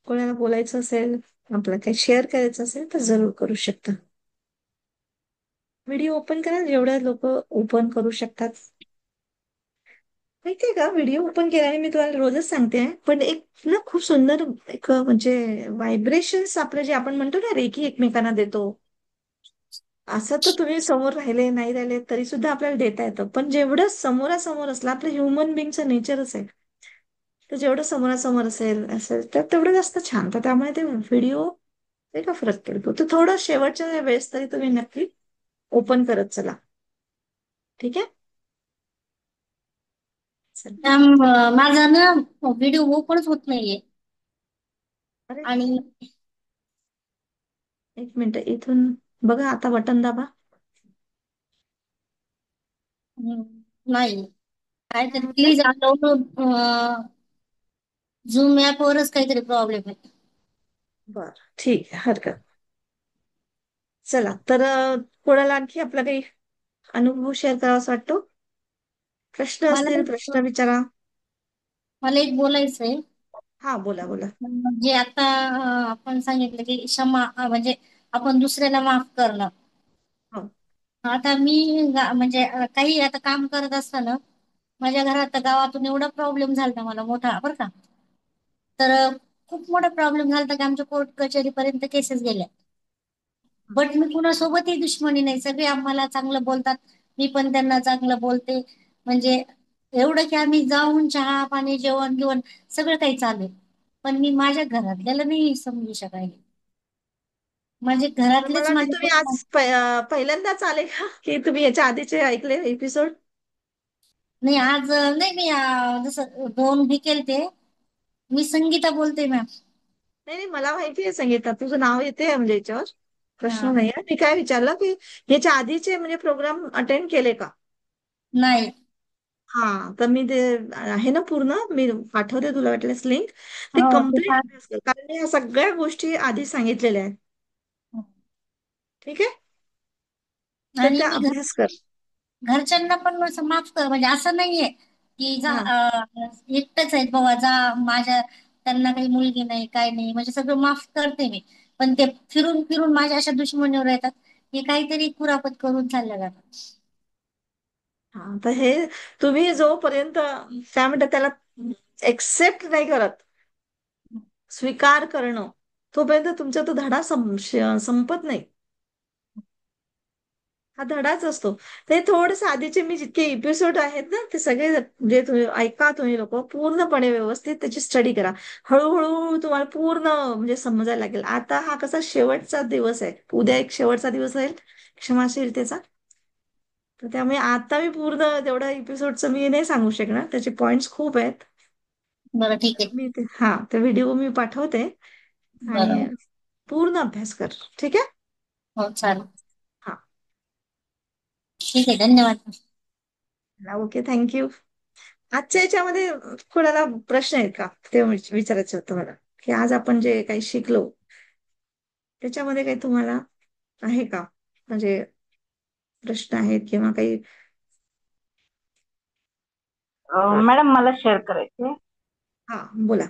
कोणाला बोलायचं असेल, आपल्याला काही शेअर करायचं असेल तर जरूर करू शकता. व्हिडिओ ओपन करा, जेवढ्या लोक ओपन करू शकतात. माहितीये का, व्हिडिओ ओपन केल्याने मी तुम्हाला रोजच सांगते, पण एक ना खूप सुंदर एक म्हणजे व्हायब्रेशन्स आपले जे आपण म्हणतो ना, रेकी एकमेकांना देतो. असं तर तुम्ही समोर राहिले नाही राहिले तरी सुद्धा आपल्याला देता येतं, पण जेवढं समोरासमोर असलं, आपलं ह्युमन बिंगचं नेचरच आहे, तर जेवढं समोरासमोर असेल तर तेवढं जास्त छान. तर त्यामुळे ते व्हिडिओ ते का फरक पडतो, तर थोडं शेवटच्या वेळेस तरी तुम्ही नक्की ओपन करत चला. ठीक आहे. चला. माझा ना व्हिडिओ ओपनच होत नाहीये. अरे, आणि एक मिनिट, इथून बघा, आता बटन दाबा. नाही, काय काहीतरी म्हटलं? प्लीज डाउनलोड झूम ऍप वरच काहीतरी प्रॉब्लेम आहे. बर, ठीक आहे, हरकत. चला तर कोणाला आणखी आपला काही अनुभव शेअर करावासा वाटतो? प्रश्न मला असतील प्रश्न विचारा. मला एक बोलायचंय. हा, बोला बोला. जे आता आपण सांगितलं की क्षमा म्हणजे आपण दुसऱ्याला माफ करणं. हो. आता मी म्हणजे काही आता काम करत असताना माझ्या घरात गावातून एवढा प्रॉब्लेम झाला मला मोठा बरं का. तर खूप मोठा प्रॉब्लेम झाला की आमच्या कोर्ट कचेरीपर्यंत केसेस गेल्या. बट मी कुणासोबतही दुश्मनी नाही, सगळे आम्हाला चांगलं बोलतात, मी पण त्यांना चांगलं बोलते. म्हणजे एवढं की आम्ही जाऊन चहा पाणी जेवण घेऊन सगळं काही चालेल, पण मी माझ्या घरातल्याला नाही समजू शकायले. माझे तर मला घरातलेच वाटते माझे तुम्ही आज पहिल्यांदाच आले का, की तुम्ही याच्या आधीचे ऐकले एपिसोड? नाही आज नाही मी जसं दोन बी केलते. मी संगीता बोलते मॅम. नाही नाही, मला माहिती आहे संगीता, तुझं नाव येते म्हणजे याच्यावर, प्रश्न हा. नाही आहे. मी काय विचारलं की याच्या आधीचे म्हणजे प्रोग्राम अटेंड केले का? नाही. हा, तर मी ते आहे ना पूर्ण, मी पाठवते तुला वाटल्यास लिंक. ते हो ते कम्प्लीट अभ्यास कर, कारण मी ह्या सगळ्या गोष्टी आधी सांगितलेल्या आहेत. ठीक आहे. तर आणि त्या मी अभ्यास कर. घरच्यांना पण असं माफ कर, म्हणजे असं नाहीये की जा हा एकटच आहेत बाबा जा माझ्या, त्यांना काही मुलगी नाही काय नाही, म्हणजे सगळं माफ करते मी. पण ते फिरून फिरून माझ्या अशा दुश्मनीवर येतात की काहीतरी कुरापत करून चालल्या जातात. हा, तर हे तुम्ही जोपर्यंत काय म्हणतात त्याला, एक्सेप्ट नाही करत, स्वीकार करणं, तोपर्यंत तुमचा तो धडा संपत नाही. हा धडाच असतो. ते थोडस आधीचे मी जितके एपिसोड आहेत ना, ते सगळे जे तुम्ही ऐका, तुम्ही लोक पूर्णपणे व्यवस्थित त्याची स्टडी करा. हळूहळू तुम्हाला पूर्ण म्हणजे समजायला लागेल. आता हा कसा शेवटचा दिवस आहे, उद्या एक शेवटचा दिवस राहील क्षमाशीलतेचा. तर त्यामुळे आता मी पूर्ण तेवढा एपिसोडचं मी नाही सांगू शकणार, त्याचे पॉइंट्स खूप आहेत. बरं ठीक आहे. मी ते हा ते व्हिडिओ मी पाठवते आणि बरं. पूर्ण अभ्यास कर. ठीक आहे. हो चालेल. हा. ठीक आहे, धन्यवाद. Okay, thank you. आजच्या याच्यामध्ये कोणाला प्रश्न आहेत का ते विचारायचं होतं मला, की आज आपण जे काही शिकलो त्याच्यामध्ये काही तुम्हाला आहे का, म्हणजे प्रश्न आहेत किंवा काही. मॅडम मला शेअर करायचे. हा, बोला.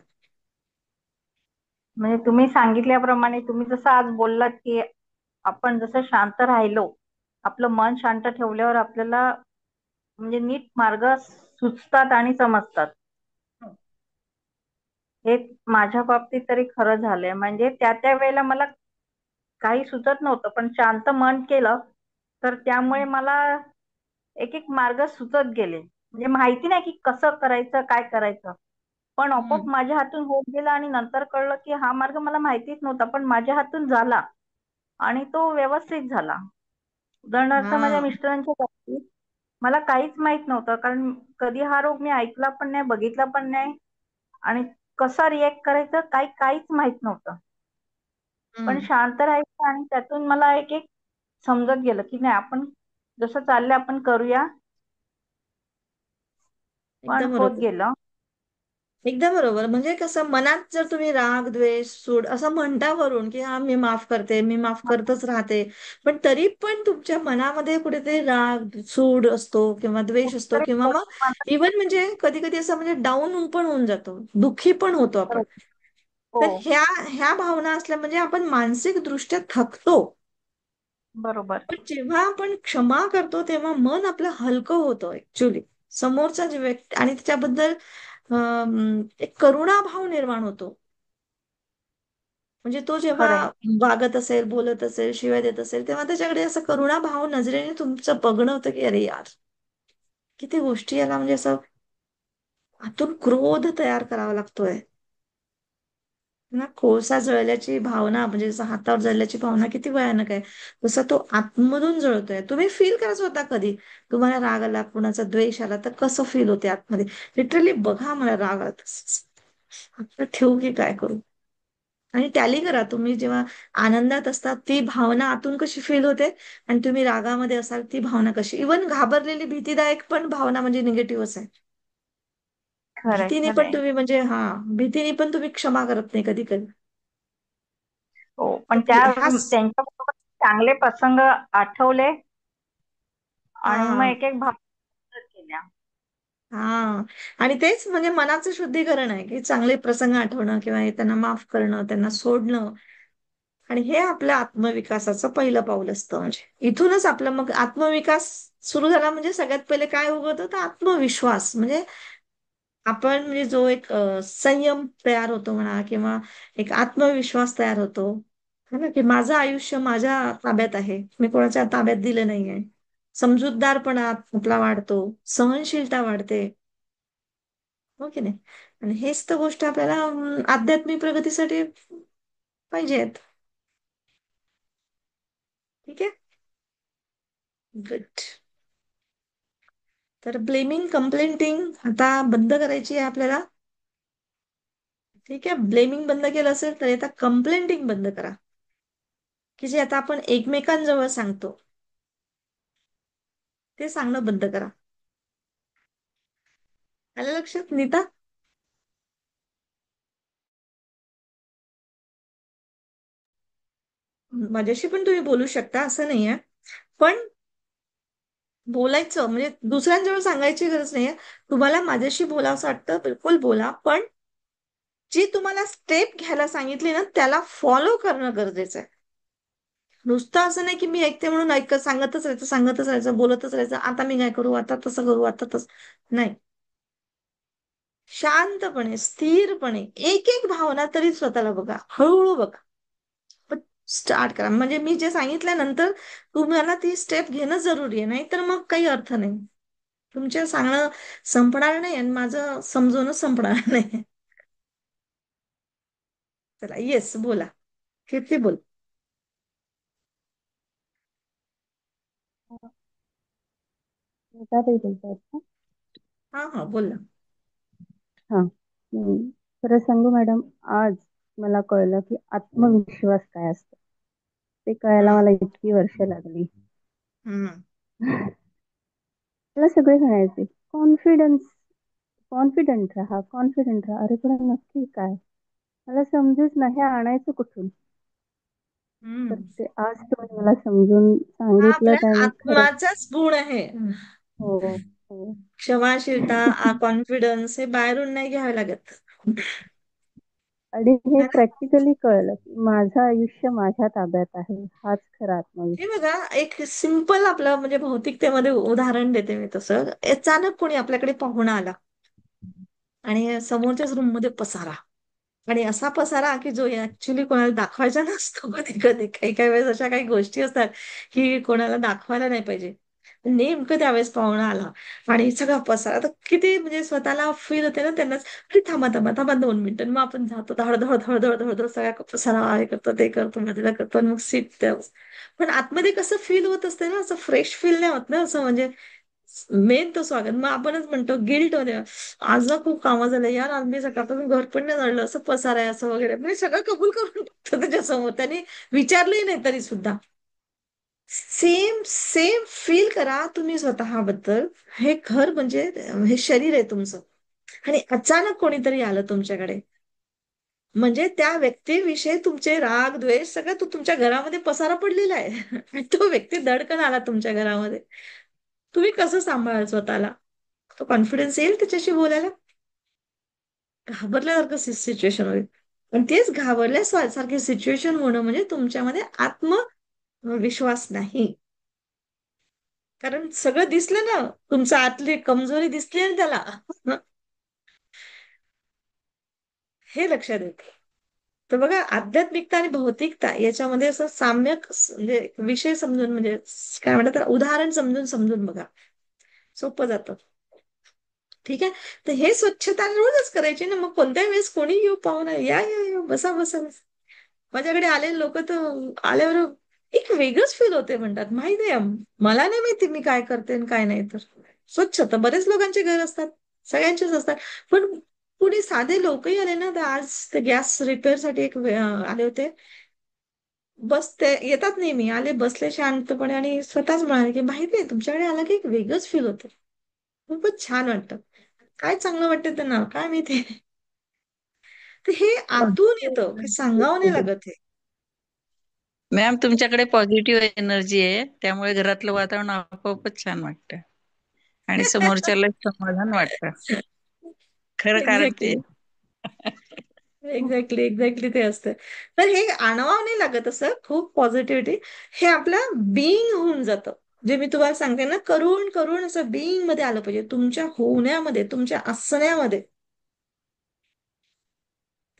म्हणजे तुम्ही सांगितल्याप्रमाणे तुम्ही जसं आज बोललात की आपण जसं शांत राहिलो, आपलं मन शांत ठेवल्यावर आपल्याला म्हणजे नीट मार्ग सुचतात आणि समजतात. हे माझ्या बाबतीत तरी खरं झालंय. म्हणजे त्या त्या वेळेला मला काही सुचत नव्हतं, पण शांत मन केलं तर त्यामुळे मला एक एक मार्ग सुचत गेले. म्हणजे माहिती नाही की कसं करायचं, काय करायचं, पण आपोआप हम्म. माझ्या हातून होत गेला आणि नंतर कळलं की हा मार्ग मला माहितीच नव्हता, पण माझ्या हातून झाला आणि तो व्यवस्थित झाला. उदाहरणार्थ माझ्या हा, मिस्टरांच्या बाबतीत मला काहीच माहित नव्हतं, कारण कधी हा रोग मी ऐकला पण नाही, बघितला पण नाही आणि कसा रिएक्ट करायचं काहीच माहित नव्हतं. पण हम्म. शांत राहायचं आणि त्यातून मला एक एक समजत गेलं की नाही, आपण जसं चाललंय आपण करूया, पण एकदम होत बरोबर. गेलं. एकदम बरोबर. म्हणजे कसं, मनात जर तुम्ही राग, द्वेष, सूड असं म्हणता वरून, की हा मी माफ करते, मी माफ करतच राहते, पण तरी पण तुमच्या मनामध्ये कुठेतरी राग, सूड असतो किंवा द्वेष असतो, किंवा मग इव्हन म्हणजे कधी कधी असं म्हणजे डाऊन पण होऊन जातो, दुःखी पण होतो आपण. हो, तर ह्या ह्या भावना असल्या म्हणजे आपण मानसिक दृष्ट्या थकतो. बरोबर. पण जेव्हा आपण क्षमा करतो तेव्हा मन आपलं हलकं होतं ऍक्च्युली. समोरचा जे व्यक्ती आणि त्याच्याबद्दल एक करुणाभाव निर्माण होतो. म्हणजे तो जेव्हा खरंय. वागत असेल, बोलत असेल, शिवाय देत असेल, तेव्हा त्याच्याकडे असं करुणाभाव नजरेने तुमचं बघणं होतं, की अरे यार, किती गोष्टी याला म्हणजे असं आतून क्रोध तयार करावा लागतोय ना. कोळसा जळल्याची भावना म्हणजे जसं हातावर जळल्याची भावना किती भयानक आहे, तसं तो आतमधून जळतोय. तुम्ही फील करायचं स्वतः कधी तुम्हाला राग आला, कुणाचा द्वेष आला तर कसं फील होते आतमध्ये. लिटरली बघा, मला राग आला आपलं ठेवू की काय करू, आणि टॅली करा. तुम्ही जेव्हा आनंदात असता ती भावना आतून कशी फील होते, आणि तुम्ही रागामध्ये असाल ती भावना कशी. इव्हन घाबरलेली भीतीदायक पण भावना म्हणजे निगेटिव्हच आहे. खरंय, भीतीने पण खरंय. तुम्ही म्हणजे हा, भीतीने पण तुम्ही क्षमा करत नाही कधी कधी. हो, पण त्यांच्याबरोबर चांगले प्रसंग आठवले आणि मग हा, एक एक भाग केल्या. हा. आणि तेच म्हणजे मनाचं शुद्धीकरण आहे, की चांगले प्रसंग आठवणं किंवा त्यांना माफ करणं, त्यांना सोडणं. आणि हे आपल्या आत्मविकासाचं पहिलं पाऊल असतं. म्हणजे इथूनच आपलं मग आत्मविकास सुरू झाला. म्हणजे सगळ्यात पहिले काय उगवतं तर आत्मविश्वास. म्हणजे आपण म्हणजे जो एक संयम तयार होतो म्हणा, किंवा एक आत्मविश्वास तयार होतो, है ना, की माझं आयुष्य माझ्या ताब्यात आहे, मी कोणाच्या ताब्यात दिलं नाहीये. समजूतदारपणा आपला वाढतो, सहनशीलता वाढते, हो की नाही. आणि हेच तर गोष्ट आपल्याला आध्यात्मिक प्रगतीसाठी पाहिजेत. ठीक आहे. गुड. तर ब्लेमिंग, कंप्लेंटिंग आता बंद करायची आहे आपल्याला. ठीक आहे, ब्लेमिंग बंद केलं असेल तर आता कंप्लेंटिंग बंद करा, की जे आता आपण एकमेकांजवळ सांगतो ते सांगणं बंद करा. आलं लक्षात नीता? माझ्याशी पण तुम्ही बोलू शकता असं नाहीये, पण बोलायचं म्हणजे दुसऱ्यांजवळ सांगायची गरज नाहीये. तुम्हाला माझ्याशी बोलावंसं वाटतं बिलकुल बोला, पण जी तुम्हाला स्टेप घ्यायला सांगितली ना त्याला फॉलो करणं गरजेचं आहे. नुसतं असं नाही की मी ऐकते म्हणून सांगतच राहायचं, बोलतच राहायचं, आता मी काय करू, आता तसं करू, आता तसं नाही. शांतपणे, स्थिरपणे एक एक भावना तरी स्वतःला बघा, हळूहळू बघा, पण स्टार्ट करा. म्हणजे मी जे सांगितल्यानंतर तुम्हाला ती स्टेप घेणं जरुरी आहे, नाही तर मग काही अर्थ नाही. तुमच्या सांगणं संपणार नाही आणि माझं समजवणं संपणार नाही. चला, येस, बोला, कीर्ती बोल. ताई बोलतायत का? हा, हा, बोल ना. हा. खरं सांगू मॅडम, आज मला कळलं की आत्मविश्वास काय असतो. ते कळायला हम्म. मला इतकी वर्ष लागली. हम्म. मला सगळे म्हणायचे कॉन्फिडन्स कॉन्फिडंट राहा, कॉन्फिडंट राहा. अरे पण नक्की काय? मला समजूच नाही, हे आणायचं कुठून? तर हम्म. ते आज तुम्ही मला समजून हा सांगितलं आपल्या आणि खरंच आत्माचाच गुण आहे. हो, हो. क्षमाशीलता, कॉन्फिडन्स हे बाहेरून नाही घ्यावे लागत. आणि हे है ना? प्रॅक्टिकली कळलं की माझं आयुष्य माझ्या ताब्यात आहे. हाच खरा हे आत्मविश्वास. बघा, एक सिंपल आपलं म्हणजे भौतिकतेमध्ये उदाहरण देते मी तसं. अचानक कोणी आपल्याकडे पाहुणा आला आणि समोरच्याच रूम मध्ये पसारा, आणि असा पसारा की जो ऍक्च्युली कोणाला दाखवायचा नसतो. कधी कधी काही काही वेळेस अशा काही गोष्टी असतात की कोणाला दाखवायला नाही पाहिजे. नेमकं त्यावेळेस पाहुणा आला आणि सगळा पसारा, तर किती म्हणजे स्वतःला फील होते ना त्यांनाच, अरे थांबा थांबा थांबा 2 मिनिटं, मग आपण जातो धडधड धडधड धडधड सगळ्या पसारा हे करतो ते करतो मधला करतो आणि मग सीट. पण आतमध्ये कसं फील होत असते ना, असं फ्रेश फील नाही होत ना, असं म्हणजे मेन तो स्वागत. मग आपणच म्हणतो गिल्ट होते, आज ना खूप कामं झालं यार, आज मी सकाळपासून घर पण नाही झालं, असं पसार आहे असं वगैरे, म्हणजे सगळं कबूल करून टाकतो त्याच्यासमोर, त्याने विचारलंही नाही तरी सुद्धा. सेम सेम फील करा तुम्ही स्वतःबद्दल. हे घर म्हणजे हे शरीर आहे तुमचं, आणि अचानक कोणीतरी आलं तुमच्याकडे, म्हणजे त्या व्यक्तीविषयी तुमचे राग द्वेष सगळं तो तुमच्या घरामध्ये पसारा पडलेला आहे. आणि तो व्यक्ती धडकन आला तुमच्या घरामध्ये, तुम्ही कसं सांभाळाल स्वतःला? तो कॉन्फिडन्स येईल त्याच्याशी बोलायला? घाबरल्यासारखं सिच्युएशन होईल. पण तेच घाबरल्यासारखी सिच्युएशन होणं म्हणजे तुमच्यामध्ये आत्मविश्वास नाही. कारण सगळं दिसलं ना, तुमचं आतली कमजोरी दिसली ना त्याला. हे लक्षात येतं. तर बघा, आध्यात्मिकता आणि भौतिकता याच्यामध्ये असं म्हणजे विषय समजून, म्हणजे काय म्हणतात त्याला, उदाहरण समजून समजून बघा, सोपं जातं. ठीक आहे. तर हे स्वच्छता रोजच करायची ना, मग कोणत्याही वेळेस कोणी येऊ पाहुणा, या या या बसा बसा बसा. माझ्याकडे आलेले लोक तर आल्यावर एक वेगळंच फील होते, म्हणतात माहिती आहे, मला नाही माहिती मी काय करते आणि काय नाही. तर स्वच्छता बरेच लोकांचे घर असतात, सगळ्यांचेच असतात. पण कुणी साधे लोकही आले ना, तर आज ते गॅस रिपेअर साठी आले होते. बस ते येतात नेहमी, आले बसले शांतपणे आणि स्वतःच म्हणाले की माहिती आहे, तुमच्याकडे आला की एक वेगळंच फील होतं, खूपच छान वाटतं. काय चांगलं वाटतं त्यांना काय माहिती. तर हे आतून येतं, काही सांगावं नाही लागत हे. मॅम तुमच्याकडे पॉझिटिव्ह एनर्जी आहे, त्यामुळे घरातलं वातावरण आपोआपच छान वाटतं आणि समोरच्याला समाधान वाटतं. खरं कारण ते. एक्झॅक्टली एक्झॅक्टली एक्झॅक्टली ते असतं. तर हे आणावं नाही लागत असं खूप पॉझिटिव्हिटी, हे आपलं बिईंग होऊन जातं. जे मी तुम्हाला सांगते ना, करून करून असं बिईंग मध्ये आलं पाहिजे, तुमच्या होण्यामध्ये, तुमच्या असण्यामध्ये.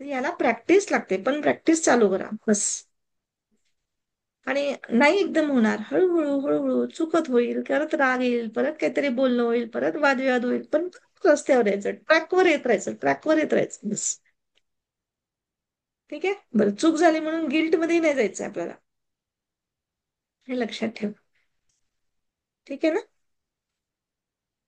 तर याला प्रॅक्टिस लागते, पण प्रॅक्टिस चालू करा बस. आणि नाही एकदम होणार, हळूहळू हळूहळू चुकत होईल, परत राग येईल, परत काहीतरी बोलणं होईल, परत वादविवाद होईल, पण रस्त्यावर यायचं, ट्रॅकवर येत राहायचं, ट्रॅकवर येत राहायचं बस. ठीक आहे. बरं, चूक झाली म्हणून गिल्ट मध्ये नाही जायचं आपल्याला, हे लक्षात ठेव. ठीक आहे ना?